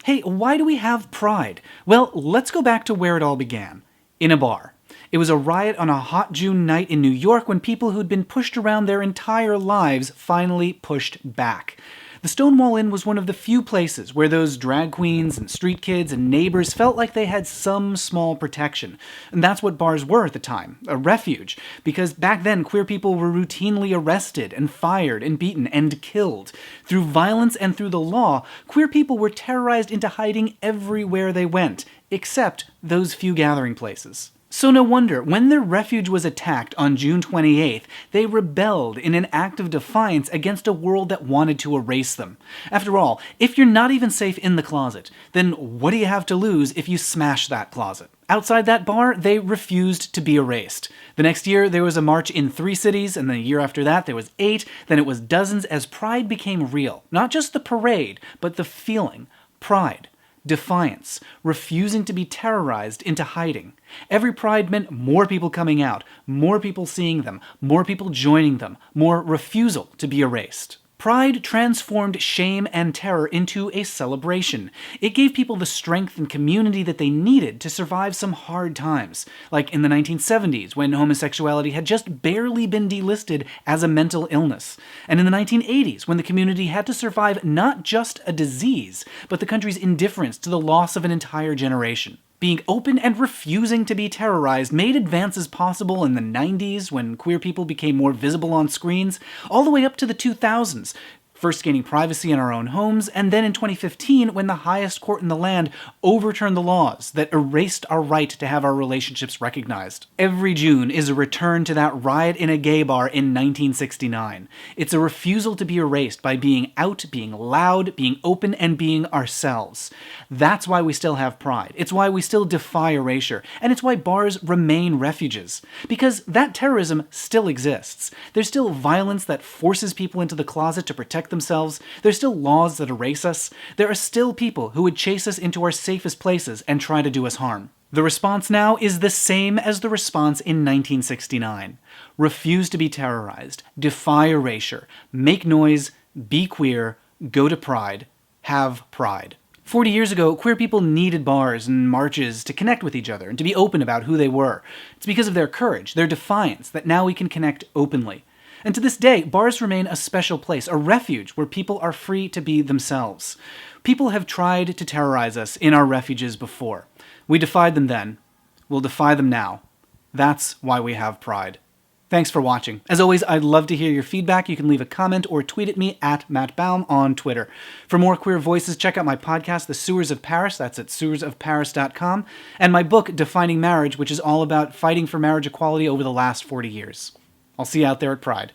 Hey, why do we have pride? Well, let's go back to where it all began. In a bar. It was a riot on a hot June night in New York when people who'd been pushed around their entire lives finally pushed back. The Stonewall Inn was one of the few places where those drag queens and street kids and neighbors felt like they had some small protection. And that's what bars were at the time, a refuge, because back then queer people were routinely arrested and fired and beaten and killed. Through violence and through the law, queer people were terrorized into hiding everywhere they went, except those few gathering places. So no wonder, when their refuge was attacked on June 28th, they rebelled in an act of defiance against a world that wanted to erase them. After all, if you're not even safe in the closet, then what do you have to lose if you smash that closet? Outside that bar, they refused to be erased. The next year, there was a march in 3 cities, and the year after that, there was 8, then it was dozens, as pride became real. Not just the parade, but the feeling. Pride. Defiance, refusing to be terrorized into hiding. Every pride meant more people coming out, more people seeing them, more people joining them, more refusal to be erased. Pride transformed shame and terror into a celebration. It gave people the strength and community that they needed to survive some hard times, like in the 1970s when homosexuality had just barely been delisted as a mental illness, and in the 1980s when the community had to survive not just a disease, but the country's indifference to the loss of an entire generation. Being open and refusing to be terrorized made advances possible in the 90s when queer people became more visible on screens, all the way up to the 2000s, first gaining privacy in our own homes, and then in 2015 when the highest court in the land overturned the laws that erased our right to have our relationships recognized. Every June is a return to that riot in a gay bar in 1969. It's a refusal to be erased by being out, being loud, being open, and being ourselves. That's why we still have pride. It's why we still defy erasure. And it's why bars remain refuges. Because that terrorism still exists. There's still violence that forces people into the closet to protect themselves. There's still laws that erase us. There are still people who would chase us into our safest places and try to do us harm. The response now is the same as the response in 1969. Refuse to be terrorized, defy erasure, make noise, be queer, go to pride, have pride. 40 years ago, queer people needed bars and marches to connect with each other and to be open about who they were. It's because of their courage, their defiance, that now we can connect openly. And to this day, bars remain a special place, a refuge where people are free to be themselves. People have tried to terrorize us in our refuges before. We defied them then. We'll defy them now. That's why we have pride. Thanks for watching. As always, I'd love to hear your feedback. You can leave a comment or tweet at me at Matt Baum on Twitter. For more queer voices, check out my podcast, The Sewers of Paris. That's at sewersofparis.com. And my book, Defining Marriage, which is all about fighting for marriage equality over the last 40 years. I'll see you out there at Pride.